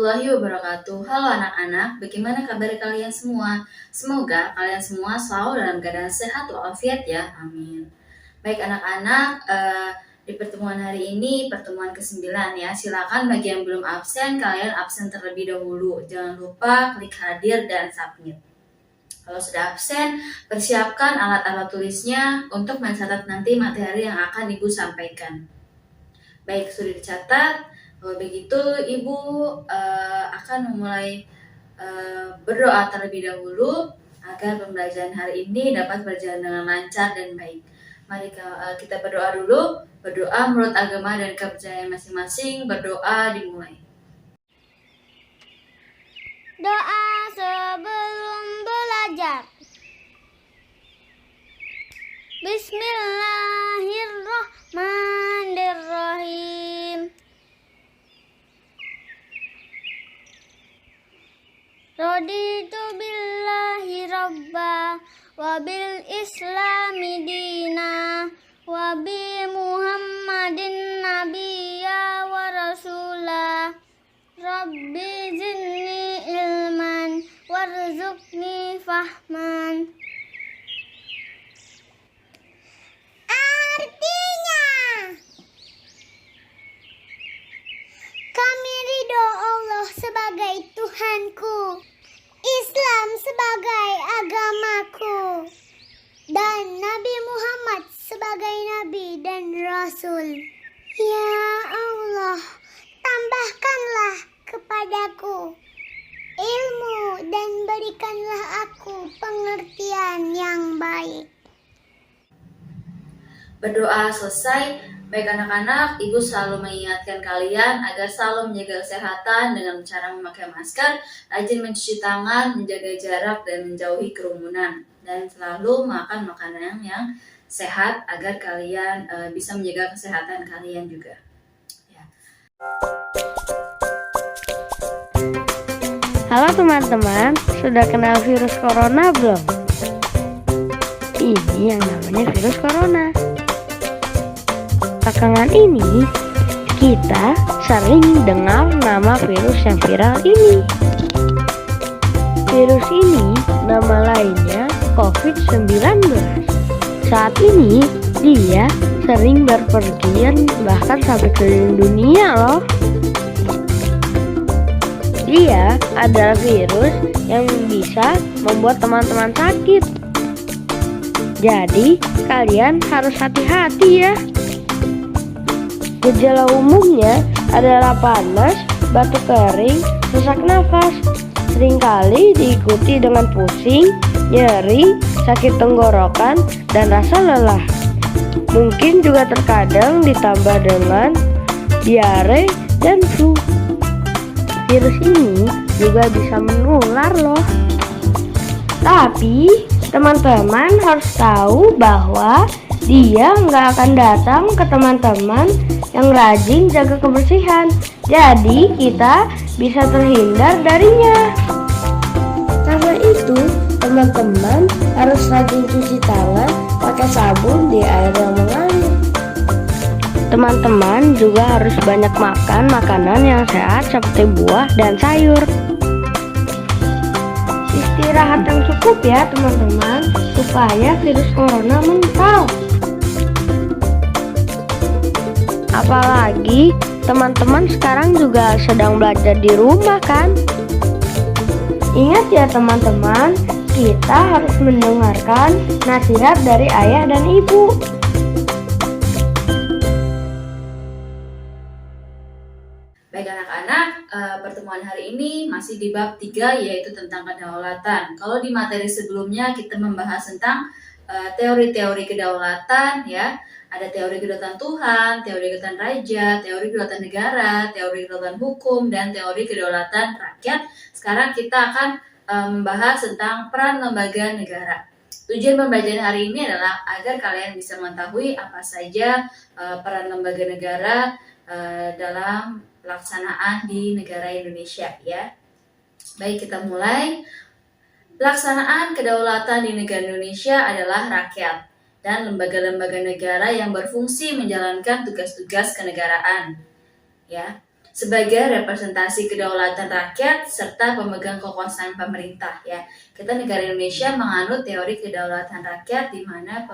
warahmatullahi wabarakatuh. Halo anak-anak, bagaimana kabar kalian semua? Semoga kalian semua selalu dalam keadaan sehat walafiat ya, amin. Baik anak-anak, di pertemuan hari ini pertemuan ke-9 ya. Silakan bagi yang belum absen, kalian absen terlebih dahulu. Jangan lupa klik hadir dan submit. Kalau sudah absen, persiapkan alat-alat tulisnya untuk mencatat nanti materi yang akan Ibu sampaikan. Baik, sudah dicatat. Kalau begitu, Ibu akan memulai berdoa terlebih dahulu agar pembelajaran hari ini dapat berjalan dengan lancar dan baik. Mari kita berdoa dulu. Berdoa menurut agama dan kepercayaan masing-masing. Berdoa dimulai. Doa sebelum belajar. Bismillahirrahmanirrahim. Raditu billahi rabba wa bil islami dina wa bi muhammadin nabiyya wa rasulah. Rabbi zidni ilman warzuqni fahman. Artinya, kami ridho Allah sebagai Tuhanku, Islam sebagai agamaku, dan Nabi Muhammad sebagai Nabi dan Rasul. Ya Allah, tambahkanlah kepadaku ilmu dan berikanlah aku pengertian yang baik. Berdoa selesai. Baik anak-anak, Ibu selalu mengingatkan kalian agar selalu menjaga kesehatan dengan cara memakai masker, rajin mencuci tangan, menjaga jarak, dan menjauhi kerumunan. Dan selalu makan makanan yang sehat agar kalian bisa menjaga kesehatan kalian juga. Ya. Halo teman-teman, sudah kenal virus corona belum? Ini yang namanya virus corona. Belakangan ini, kita sering dengar nama virus yang viral ini. Virus ini nama lainnya COVID-19. Saat ini, dia sering berpergian bahkan sampai keliling dunia loh. Dia adalah virus yang bisa membuat teman-teman sakit. Jadi, kalian harus hati-hati ya. Gejala umumnya adalah panas, batuk kering, sesak nafas. Seringkali diikuti dengan pusing, nyeri, sakit tenggorokan, dan rasa lelah. Mungkin juga terkadang ditambah dengan diare dan flu. Virus ini juga bisa menular loh. Tapi teman-teman harus tahu bahwa dia nggak akan datang ke teman-teman yang rajin jaga kebersihan. Jadi kita bisa terhindar darinya. Karena itu teman-teman harus rajin cuci tangan pakai sabun di air yang mengalir. Teman-teman juga harus banyak makan makanan yang sehat seperti buah dan sayur. Istirahat yang cukup ya teman-teman, supaya virus corona mental. Apalagi teman-teman sekarang juga sedang belajar di rumah kan? Ingat ya teman-teman, kita harus mendengarkan nasihat dari ayah dan ibu. Baik anak-anak, pertemuan hari ini masih di bab 3 yaitu tentang kedaulatan. Kalau di materi sebelumnya kita membahas tentang teori-teori kedaulatan ya. Ada teori kedaulatan Tuhan, teori kedaulatan raja, teori kedaulatan negara, teori kedaulatan hukum, dan teori kedaulatan rakyat. Sekarang kita akan membahas tentang peran lembaga negara. Tujuan pembelajaran hari ini adalah agar kalian bisa mengetahui apa saja peran lembaga negara dalam pelaksanaan di negara Indonesia ya. Baik, kita mulai. Pelaksanaan kedaulatan di negara Indonesia adalah rakyat dan lembaga-lembaga negara yang berfungsi menjalankan tugas-tugas kenegaraan. Ya. sebagai representasi kedaulatan rakyat serta pemegang kekuasaan pemerintah ya. Kita negara Indonesia menganut teori kedaulatan rakyat di mana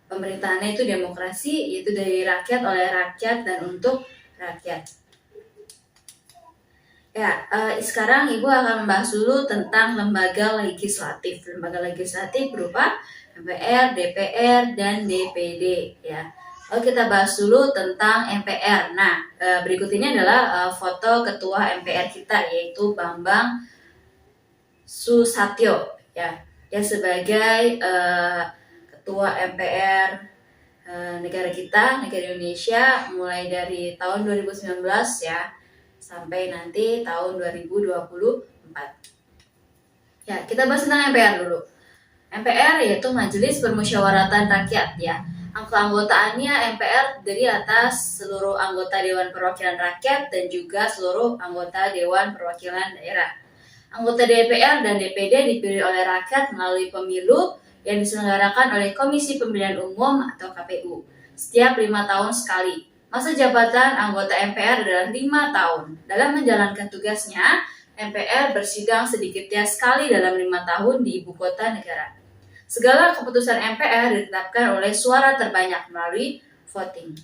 pemerintahannya itu demokrasi, yaitu dari rakyat, oleh rakyat, dan untuk rakyat. Ya, sekarang Ibu akan membahas dulu tentang lembaga legislatif. Lembaga legislatif berupa MPR, DPR, dan DPD. Ya, lalu kita bahas dulu tentang MPR. Nah, berikut ini adalah foto ketua MPR kita, yaitu Bambang Susatyo. Ya, sebagai ketua MPR negara kita, negara Indonesia, mulai dari tahun 2019 ya, sampai nanti tahun 2024. Ya, kita bahas tentang MPR dulu. MPR yaitu Majelis Permusyawaratan Rakyat ya. Keanggotaannya MPR dari atas seluruh anggota Dewan Perwakilan Rakyat dan juga seluruh anggota Dewan Perwakilan Daerah. Anggota DPR dan DPD dipilih oleh rakyat melalui pemilu yang diselenggarakan oleh Komisi Pemilihan Umum atau KPU setiap 5 tahun sekali. Masa jabatan anggota MPR adalah 5 tahun. Dalam menjalankan tugasnya, MPR bersidang sedikitnya sekali dalam 5 tahun di ibu kota negara. Segala keputusan MPR ditetapkan oleh suara terbanyak melalui voting.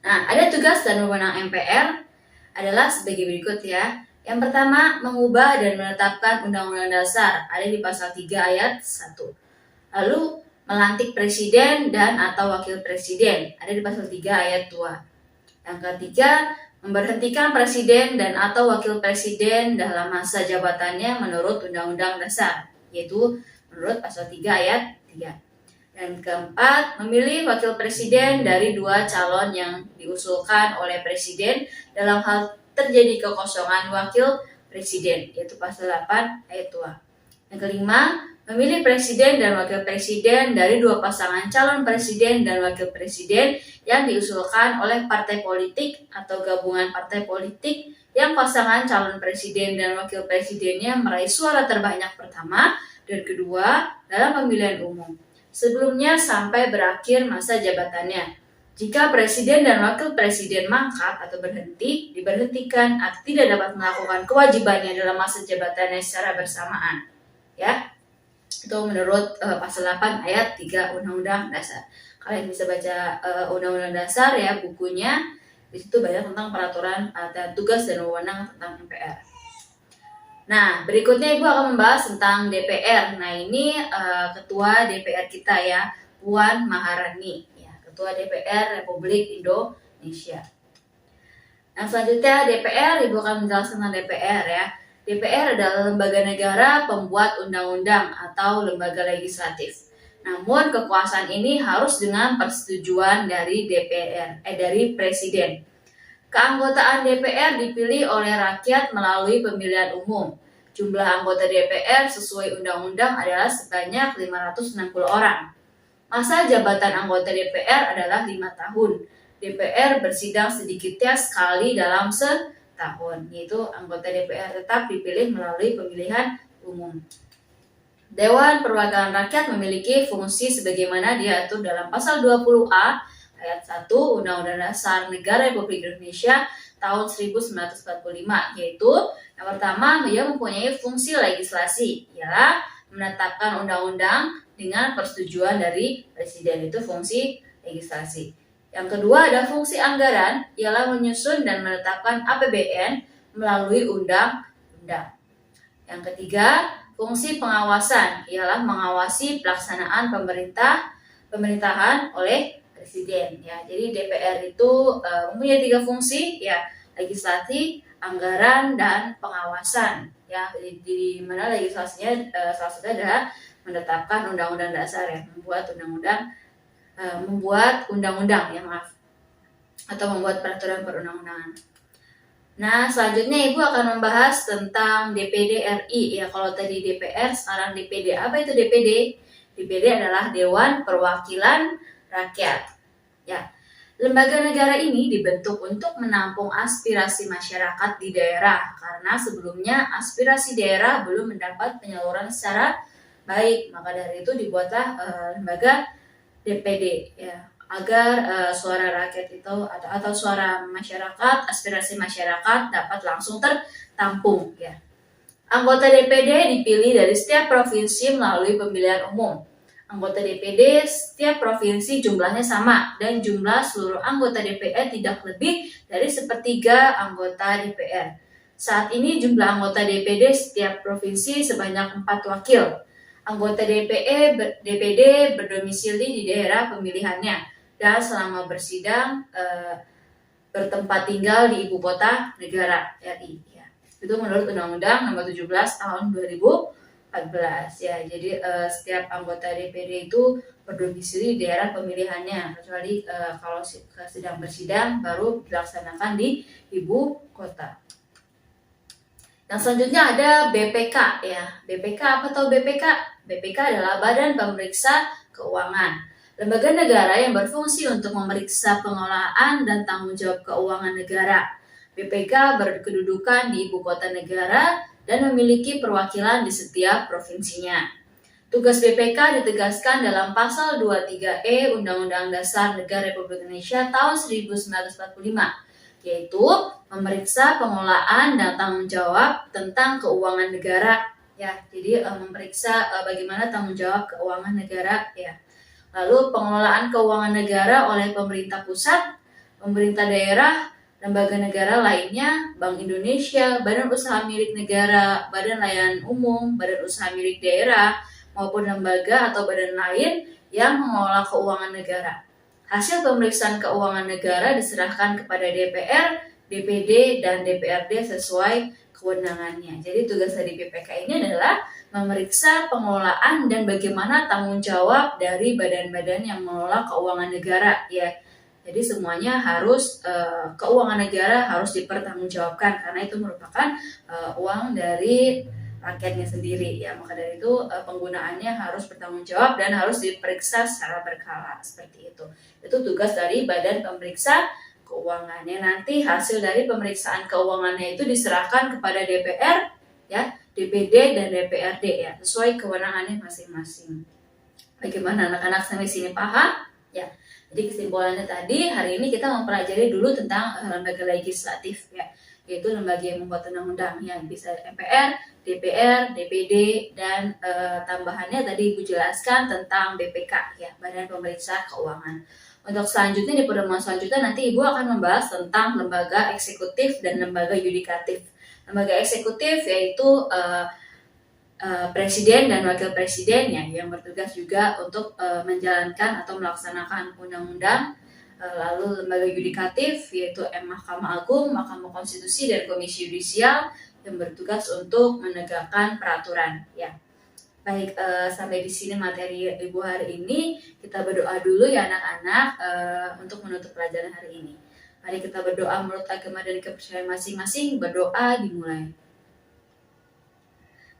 Nah, ada tugas dan wewenang MPR adalah sebagai berikut ya. Yang pertama, mengubah dan menetapkan Undang-Undang Dasar, ada di pasal 3 ayat 1. Lalu, melantik presiden dan atau wakil presiden, ada di pasal 3 ayat 2. Yang ketiga, memberhentikan presiden dan atau wakil presiden dalam masa jabatannya menurut Undang-Undang Dasar, yaitu menurut pasal 3 ayat 3. Dan keempat, memilih wakil presiden dari 2 calon yang diusulkan oleh presiden dalam hal terjadi kekosongan wakil presiden, yaitu pasal 8 ayat 2. Yang kelima, memilih presiden dan wakil presiden dari 2 pasangan calon presiden dan wakil presiden yang diusulkan oleh partai politik atau gabungan partai politik yang pasangan calon presiden dan wakil presidennya meraih suara terbanyak pertama dan kedua dalam pemilihan umum sebelumnya sampai berakhir masa jabatannya. Jika presiden dan wakil presiden mangkat atau berhenti, diberhentikan atau tidak dapat melakukan kewajibannya dalam masa jabatannya secara bersamaan. Ya, itu menurut pasal 8 ayat 3 Undang-Undang Dasar. Kalian bisa baca Undang-Undang Dasar ya, bukunya. Di situ banyak tentang peraturan dan tugas dan wewenang tentang MPR. Nah, berikutnya Ibu akan membahas tentang DPR. Nah, ini ketua DPR kita ya, Puan Maharani. Ketua DPR Republik Indonesia. Yang selanjutnya DPR, Ibu akan menjelaskan tentang DPR ya. DPR adalah lembaga negara pembuat undang-undang atau lembaga legislatif. Namun kekuasaan ini harus dengan persetujuan dari dari presiden. Keanggotaan DPR dipilih oleh rakyat melalui pemilihan umum. Jumlah anggota DPR sesuai undang-undang adalah sebanyak 560 orang. Masa jabatan anggota DPR adalah 5 tahun. DPR bersidang sedikitnya sekali dalam setahun, yaitu anggota DPR tetap dipilih melalui pemilihan umum. Dewan Perwakilan Rakyat memiliki fungsi sebagaimana diatur dalam pasal 20A ayat 1 Undang-Undang Dasar Negara Republik Indonesia tahun 1945, yaitu yang pertama, dia mempunyai fungsi legislasi, ialah menetapkan undang-undang dengan persetujuan dari presiden, itu fungsi legislasi. Yang kedua ada fungsi anggaran, ialah menyusun dan menetapkan APBN melalui undang-undang. Yang ketiga, fungsi pengawasan, ialah mengawasi pelaksanaan pemerintahan oleh presiden. Ya, jadi DPR itu mempunyai 3 fungsi, ya, legislasi, anggaran, dan pengawasan. Ya, di mana legislasinya salah satunya adalah menetapkan undang-undang dasar ya, membuat undang-undang ya atau membuat peraturan perundang-undangan. Nah, selanjutnya Ibu akan membahas tentang DPD RI ya. Kalau tadi DPR, sekarang DPD. Apa itu DPD? DPD adalah Dewan Perwakilan Rakyat. Ya. Lembaga negara ini dibentuk untuk menampung aspirasi masyarakat di daerah karena sebelumnya aspirasi daerah belum mendapat penyaluran secara baik, maka dari itu dibuatlah lembaga DPD ya, agar suara rakyat itu atau suara masyarakat, aspirasi masyarakat dapat langsung tertampung ya. Anggota DPD dipilih dari setiap provinsi melalui pemilihan umum. Anggota DPD setiap provinsi jumlahnya sama dan jumlah seluruh anggota DPR tidak lebih dari 1/3 anggota DPR. Saat ini jumlah anggota DPD setiap provinsi sebanyak 4 wakil. Anggota DPD berdomisili di daerah pemilihannya dan selama bersidang bertempat tinggal di ibu kota negara RI. Ya. Itu menurut Undang-Undang Nomor 17 Tahun 2014 ya. Jadi setiap anggota DPD itu berdomisili di daerah pemilihannya, kecuali kalau sedang bersidang baru dilaksanakan di ibu kota. Yang selanjutnya ada BPK ya. BPK apa tahu BPK? BPK adalah Badan Pemeriksa Keuangan. Lembaga negara yang berfungsi untuk memeriksa pengelolaan dan tanggung jawab keuangan negara. BPK berkedudukan di ibu kota negara dan memiliki perwakilan di setiap provinsinya. Tugas BPK ditegaskan dalam Pasal 23E Undang-Undang Dasar Negara Republik Indonesia tahun 1945. Yaitu memeriksa pengelolaan dan tanggung jawab tentang keuangan negara ya. Jadi memeriksa bagaimana tanggung jawab keuangan negara ya. Lalu pengelolaan keuangan negara oleh pemerintah pusat, pemerintah daerah, lembaga negara lainnya, Bank Indonesia, badan usaha milik negara, badan layanan umum, badan usaha milik daerah, maupun lembaga atau badan lain yang mengelola keuangan negara. Hasil pemeriksaan keuangan negara diserahkan kepada DPR, DPD, dan DPRD sesuai kewenangannya. Jadi tugas dari BPK ini adalah memeriksa pengelolaan dan bagaimana tanggung jawab dari badan-badan yang mengelola keuangan negara ya. Jadi semuanya harus keuangan negara harus dipertanggungjawabkan karena itu merupakan uang dari rakyatnya sendiri ya. Maka dari itu penggunaannya harus bertanggung jawab dan harus diperiksa secara berkala seperti itu. Itu tugas dari Badan Pemeriksa Keuangannya. Nanti hasil dari pemeriksaan keuangannya itu diserahkan kepada DPR ya, DPD dan DPRD ya, sesuai kewenangannya masing-masing. Bagaimana anak-anak sampai sini paham? Ya. Jadi kesimpulannya tadi hari ini kita mempelajari dulu tentang lembaga legislatif ya, yaitu lembaga yang membuat undang-undang yang bisa MPR, DPR, DPD, dan tambahannya tadi Ibu jelaskan tentang BPK ya, Badan Pemeriksa Keuangan. Untuk selanjutnya di pertemuan selanjutnya nanti Ibu akan membahas tentang lembaga eksekutif dan lembaga yudikatif. Lembaga eksekutif yaitu presiden dan wakil presidennya yang bertugas juga untuk menjalankan atau melaksanakan undang-undang. Lalu lembaga yudikatif yaitu Mahkamah Agung, Mahkamah Konstitusi, dan Komisi Yudisial yang bertugas untuk menegakkan peraturan ya. Baik, sampai di sini materi Ibu hari ini. Kita berdoa dulu ya anak-anak untuk menutup pelajaran hari ini. Mari kita berdoa menurut agama dan kepercayaan masing-masing. Berdoa dimulai.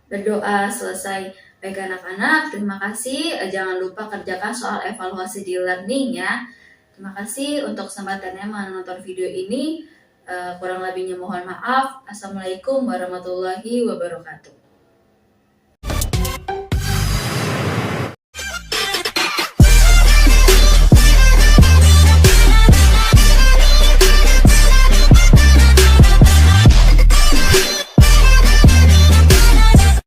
Berdoa selesai. Baik anak-anak, terima kasih. Jangan lupa kerjakan soal evaluasi di learning ya. Terima kasih untuk kesempatannya menonton video ini. Kurang lebihnya mohon maaf. Assalamualaikum warahmatullahi wabarakatuh.